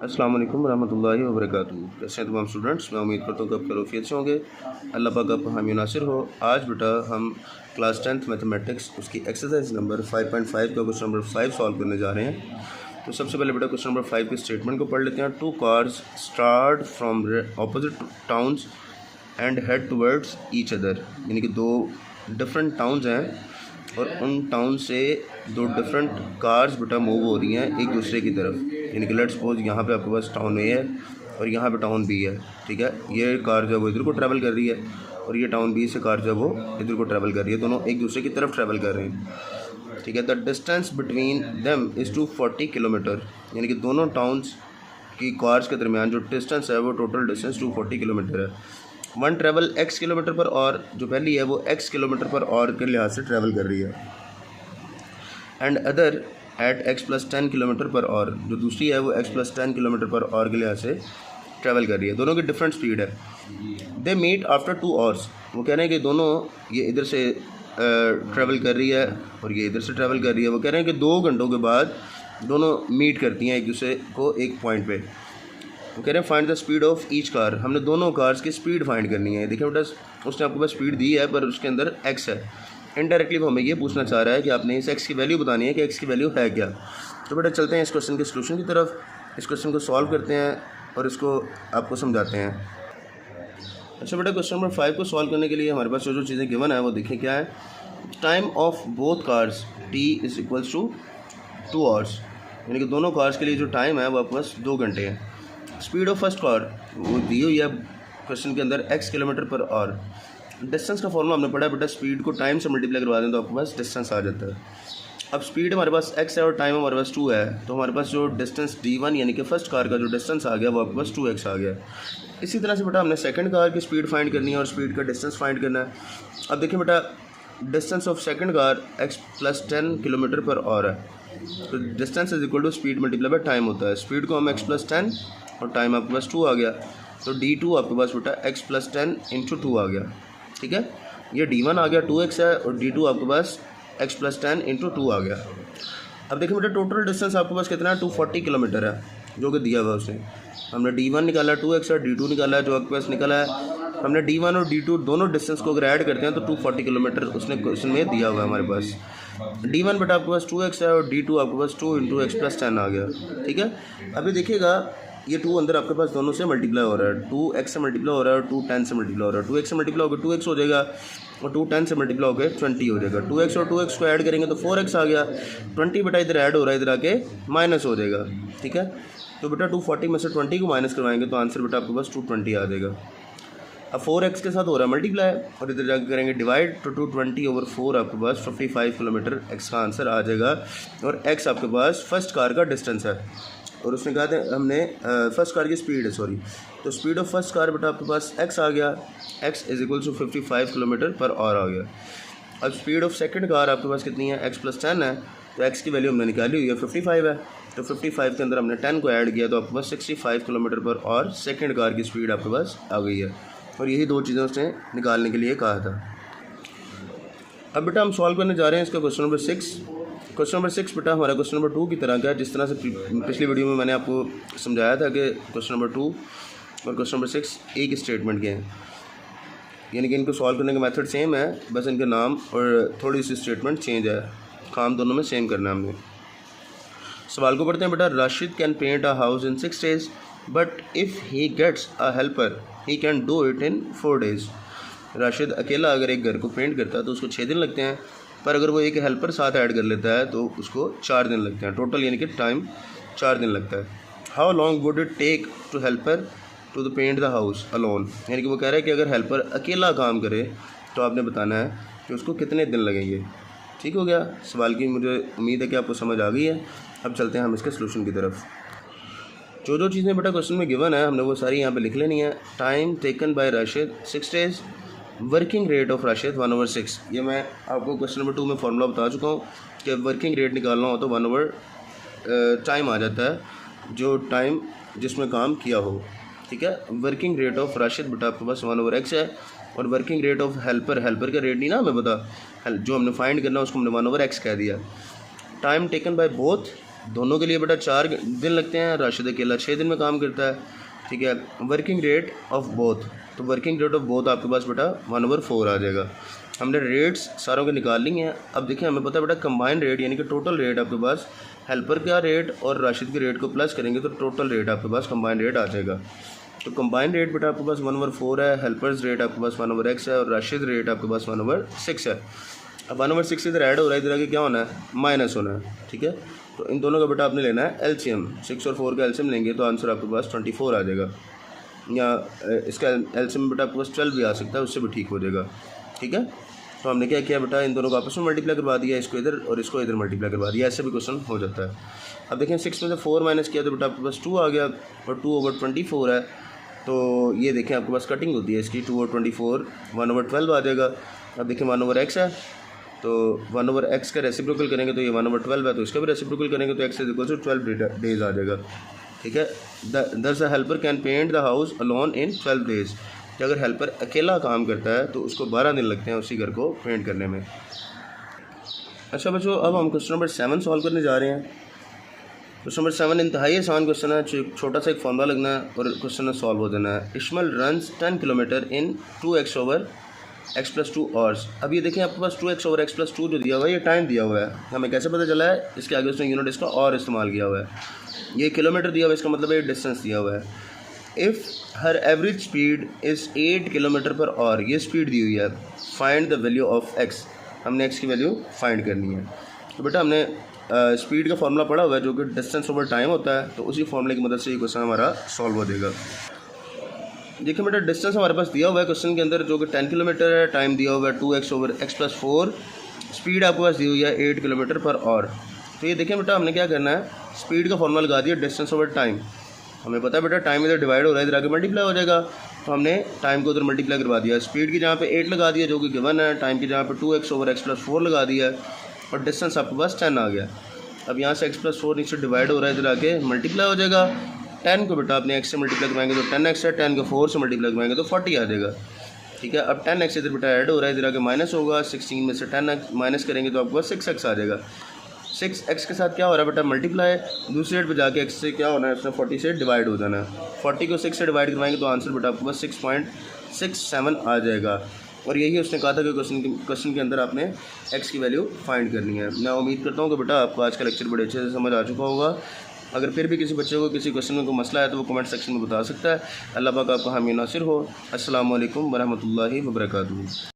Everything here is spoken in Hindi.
अस्सलाम वालेकुम रहमतुल्लाहि व बरकातुहू। कैसे हैं तमाम स्टूडेंट्स? मैं उम्मीद करता हूँ कि आप खैरियत से होंगे। अल्लाह पाक आप हामी नासिर हो। आज बेटा हम क्लास 10th मैथमेटिक्स उसकी एक्सरसाइज नंबर 5.5 का क्वेश्चन नंबर 5 सॉल्व करने जा रहे हैं। तो सबसे पहले बेटा क्वेश्चन नंबर 5 के स्टेटमेंट को पढ़ लेते हैं। 2 cars start from opposite towns and head towards each other, यानी कि दो डिफरेंट टाउन्स हैं और उन टाउन से दो डिफरेंट कार्स बेटा मूव हो रही हैं एक दूसरे की तरफ। यानी कि लेट्स सपोज यहाँ पे आपके पास टाउन ए है और यहाँ पे टाउन बी है, ठीक है। ये कार जो है वो इधर को ट्रैवल कर रही है और ये टाउन बी से कार जो है वो इधर को ट्रैवल कर रही है। दोनों एक दूसरे की तरफ ट्रैवल कर रहे हैं, ठीक है। The distance between them is 240 kilometre, यानी कि दोनों टाउन्स की कार्स के दरमियान जो डिस्टेंस है वो टोटल डिस्टेंस 240 किलोमीटर है। वन ट्रैवल x किलोमीटर पर और, जो पहली है वो x किलोमीटर पर और के लिहाज से ट्रैवल कर रही है। And other at x+10 kilometre पर और, जो दूसरी है वो x+10 किलोमीटर पर और के लिहाज से ट्रैवल कर रही है। दोनों की डिफरेंट स्पीड है। दे मीट आफ्टर 2 आवर्स, वो कह रहे हैं कि दोनों, ये इधर से ट्रैवल कर रही है और ये इधर से ट्रैवल कर रही है। वो कह रहे हैं कि 2 घंटों के बाद दोनों मीट करती हैं एक दूसरे को एक पॉइंट पे। वो कह रहे हैं find the speed of each car, हमने दोनों कार्स की स्पीड फाइंड करनी है। देखिए बेटा उसने आपके पास स्पीड दी है पर उसके अंदर x है। इनडायरेक्टली वो हमें ये पूछना चाह रहा है कि आपने इस x की वैल्यू बतानी है कि x की वैल्यू है क्या। तो बेटा चलते हैं इस क्वेश्चन के सलूशन की तरफ। इस क्वेश्चन को सॉल्व करते हैं और इसको आपको समझाते हैं। अच्छा बेटा क्वेश्चन नंबर 5 को सॉल्व करने के लिए हमारे पास जो चीज़ें गिवन है वो देखें क्या है। Time of both cars t is equals to 2 hours, यानी कि दोनों कार्स के लिए जो टाइम है वो आपके पास 2 घंटे हैं। स्पीड ऑफ फर्स्ट कार वो दी हुई है क्वेश्चन के अंदर x kilometre per our. Distance का फॉर्मूला हमने पढ़ा है बेटा, स्पीड को टाइम से मल्टीप्लाई करवा दें तो आपके पास डिस्टेंस आ जाता है। अब स्पीड हमारे पास x है और टाइम हमारे पास 2 है, तो हमारे पास जो डिस्टेंस d1 यानी कि फर्स्ट कार का जो डिस्टेंस आ गया वो आपके पास 2x आ गया। इसी तरह से बेटा हमने सेकंड कार की स्पीड फाइंड करनी है और स्पीड का डिस्टेंस फाइंड करना है। अब देखिए बेटा distance of second car x+10 kilometre per hour है, तो distance is equal to speed multiply by time होता है। स्पीड को हम x+10 और टाइम आपके पास 2 आ गया, तो d2 आपके पास बेटा x+10 इंटू 2 आ गया, ठीक है। ये d1 आ गया 2x है और d2 आपके पास x+10 इंटू 2 आ गया। अब देखिए बेटा टोटल डिस्टेंस आपके पास कितना है, 240 किलोमीटर है जो कि दिया हुआ है उसने। हमने d1 निकाला 2x और d2 निकाला है जो आपके पास निकला है। हमने d1 और d2 दोनों डिस्टेंस को अगर ऐड करते हैं तो 240 किलोमीटर उसने क्वेश्चन में दिया हुआ है हमारे पास। d1 बेटा आपके पास 2x है और d2 आपके पास 2 इंटू x+10 आ गया, ठीक है। अभी देखिएगा ये 2 अंदर आपके पास दोनों से मल्टीप्लाई हो रहा है, 2x से मल्टीप्लाई हो रहा है और 2 10 से मल्टीप्लाई हो रहा है। 2x से मल्टीप्लाई होकर 2x हो जाएगा और 2 10 से मल्टीप्लाई होकर 20 हो जाएगा। 2x और 2x को ऐड करेंगे तो 4x आ गया। 20 बेटा इधर ऐड हो रहा है, इधर आके माइनस हो जाएगा, ठीक है। तो बेटा 240 में से 20 को माइनस करवाएंगे तो आंसर बेटा आपके पास 220 आ जाएगा। अब 4x के साथ हो रहा है मल्टीप्लाई और इधर जाकर करेंगे डिवाइड, तो 220/4 आपके पास 55 किलोमीटर x का आंसर आ जाएगा। और x आपके पास फर्स्ट कार का डिस्टेंस है और उसने कहा था हमने फर्स्ट कार की स्पीड है, सॉरी, तो स्पीड ऑफ फर्स्ट कार बेटा आपके पास x आ गया, x is equal to 55 kilometre per hour आ गया। अब स्पीड ऑफ सेकंड कार आपके पास कितनी है, x+10 है, तो x की वैल्यू हमने निकाली हुई है 55 है, तो 55 के अंदर हमने 10 को ऐड किया तो आपके पास 65 kilometre per our second car की स्पीड आपके पास आ गई है। और यही 2 चीज़ें उसने निकालने के लिए कहा था। अब बेटा हम सॉल्व करने जा रहे हैं इसका क्वेश्चन नंबर 6। क्वेश्चन नंबर 6 बेटा हमारा क्वेश्चन नंबर 2 की तरह का है, जिस तरह से पिछली वीडियो में मैंने आपको समझाया था कि क्वेश्चन नंबर 2 और क्वेश्चन नंबर 6 एक स्टेटमेंट के हैं, यानी कि इनको सॉल्व करने का मेथड सेम है, बस इनके नाम और थोड़ी सी स्टेटमेंट चेंज है, काम दोनों में सेम करना है हमने। सवाल को पढ़ते हैं बेटा। Rashid can paint a house in 6 days but if he gets a helper he can do it in 4 days। Rashid अकेला अगर एक घर को पेंट करता है तो उसको 6 दिन लगते हैं, पर अगर वो एक हेल्पर साथ ऐड कर लेता है तो उसको 4 दिन लगते हैं, टोटल यानी कि टाइम 4 दिन लगता है। How long would it take to helper to the paint the house alone, यानी कि वो कह रहा है कि अगर हेल्पर अकेला काम करे तो आपने बताना है कि उसको कितने दिन लगेंगे। ठीक हो गया, सवाल की मुझे उम्मीद है कि आपको समझ आ गई है। अब चलते हैं हम इसके सलूशन की तरफ। जो चीज़ें बेटा क्वेश्चन में गिवन है हमने वो सारी यहाँ पे लिख लेनी है। Time taken by Rashid 6 days, working rate of Rashid 1/6। ये मैं आपको क्वेश्चन नंबर 2 में फॉर्मूला बता चुका हूँ कि वर्किंग रेट निकालना हो तो 1/टाइम आ जाता है, जो टाइम जिसमें काम किया हो, ठीक है। वर्किंग रेट ऑफ राशिद बेटा आपके पास 1/x है और वर्किंग रेट ऑफ हेल्पर का रेट नहीं ना हमें पता, जो हमने फाइंड करना उसको हमने 1/x कह दिया। टाइम टेकन बाय बोथ दोनों के लिए बेटा 4 दिन लगते हैं, राशिद अकेला 6 दिन में काम करता है, ठीक है। वर्किंग रेट ऑफ बोथ, तो वर्किंग रेट ऑफ बोथ आपके पास बेटा 1/4 आ जाएगा। हमने रेट्स सारों के निकाल ली हैं। अब देखिए हमें पता है बेटा कंबाइंड रेट यानी कि टोटल रेट आपके पास हेल्पर का रेट और राशिद के रेट को प्लस करेंगे तो टोटल रेट आपके पास कंबाइंड रेट आ जाएगा। तो कंबाइंड रेट बेटा आपके पास 1/4 है, हेल्पर्स रेट आपके पास 1/x है और राशिद रेट आपके पास 1/6 है। अब 1/6 इधर ऐड हो रहा है, इधर आगे क्या होना है, माइनस होना है, ठीक है। तो इन दोनों का बेटा आपने लेना है एलसीएम, 6 और 4 का एलसीएम लेंगे तो आंसर आपके पास 24 आ जाएगा, या इसका एलसीएम बेटा आपके पास 12 भी आ सकता है, उससे भी ठीक हो जाएगा, ठीक है। तो हमने क्या किया बेटा, इन दोनों को आपस में मल्टीप्लाई करवा दिया, इसको इधर और इसको इधर मल्टीप्लाई करवा दिया, ऐसे भी क्वेश्चन हो जाता है। अब देखें 6 में से 4 माइनस किया तो बेटा आपके पास 2 आ गया और 2/24 है। तो ये देखें आपके पास कटिंग होती है इसकी, 2/24 1/12 आ जाएगा। अब देखें 1/x है तो 1/x का रेसिप्रोकल करेंगे तो ये 1/12 है, तो इसका भी रेसिप्रोकल करेंगे तो x is equal to 12 days आ जाएगा, ठीक है। Thus the helper can paint the house alone in 12 days, कि अगर हेल्पर अकेला काम करता है तो उसको 12 दिन लगते हैं उसी घर को पेंट करने में। अच्छा बच्चों, अब हम क्वेश्चन नंबर 7 सॉल्व करने जा रहे हैं। क्वेश्चन नंबर 7 इंतहाई आसान क्वेश्चन है, छोटा सा एक फॉर्मूला लगना है और क्वेश्चन सॉल्व हो जाना है। Ishmael runs 10 kilometre in 2x/x+2 hours. अब ये देखें आपके पास 2x/x+2 जो दिया हुआ है ये टाइम दिया हुआ है, हमें कैसे पता चला है, इसके आगे उसने यूनिट इसका और इस्तेमाल किया हुआ है। ये किलोमीटर दिया हुआ है, इसका मतलब है डिस्टेंस दिया हुआ है। If her average speed is 8 kilometre per our, ये स्पीड दी हुई है, find the value of x, हमने एक्स की वैल्यू फाइंड करनी है। तो बेटा हमने स्पीड का फॉर्मूला पढ़ा हुआ है जो कि डिस्टेंस ओवर टाइम होता है, तो उसी फॉर्मूले की मदद से ये क्वेश्चन हमारा सॉल्व हो जाएगा। देखिए बेटा डिस्टेंस हमारे पास दिया हुआ है क्वेश्चन के अंदर जो कि 10 किलोमीटर है, टाइम दिया हुआ है 2x/x+4, स्पीड आपके पास दी हुई है 8 किलोमीटर पर आवर। तो ये देखें बेटा हमने क्या करना है, स्पीड का फॉर्मूला लगा दिया डिस्टेंस ओवर टाइम, हमें पता है बेटा टाइम इधर डिवाइड हो रहा है, इधर आगे मल्टीप्लाई हो जाएगा, तो हमने टाइम को उधर मल्टीप्लाई करवा दिया। स्पीड की जगह पे 8 लगा दिया जो कि गिवन है, टाइम की जगह पे 2x/x+4 लगा दिया और डिस्टेंस आपके पास 10 आ गया। अब यहाँ से x+4 नीचे डिवाइड हो रहा है, इधर आके मल्टीप्लाई हो जाएगा। 10 को बेटा अपने x से मल्टीप्लाई करवाएंगे तो 10x है, 10 को 4 से मल्टीप्लाई करवाएंगे तो 40 आ जाएगा, ठीक है। अब 10x इधर बेटा ऐड हो रहा है, इधर आके माइनस होगा, 16 में से 10x माइनस करेंगे तो आपके पास 6x आ जाएगा। 6x के साथ क्या हो रहा है बेटा मल्टीप्लाई, दूसरी साइड पे जाके x से क्या होना है, उसने 40 से डिवाइड हो जाना है। 40 को 6 से डिवाइड करवाएंगे तो आंसर बेटा आपके पास 6.67 आ जाएगा। और यही उसने कहा था कि क्वेश्चन के अंदर आपने x की वैल्यू फाइंड करनी है। मैं उम्मीद करता हूँ कि बेटा आपको आज का लेक्चर बड़े अच्छे से समझ आ चुका होगा। अगर फिर भी किसी बच्चे को किसी क्वेश्चन में कोई मसला है तो वो कमेंट सेक्शन में बता सकता है। अल्लाह पाक आपका हामी नासिर हो। अस्सलामु अलैकुम वरहमतुल्लाहि वबरकातुहू।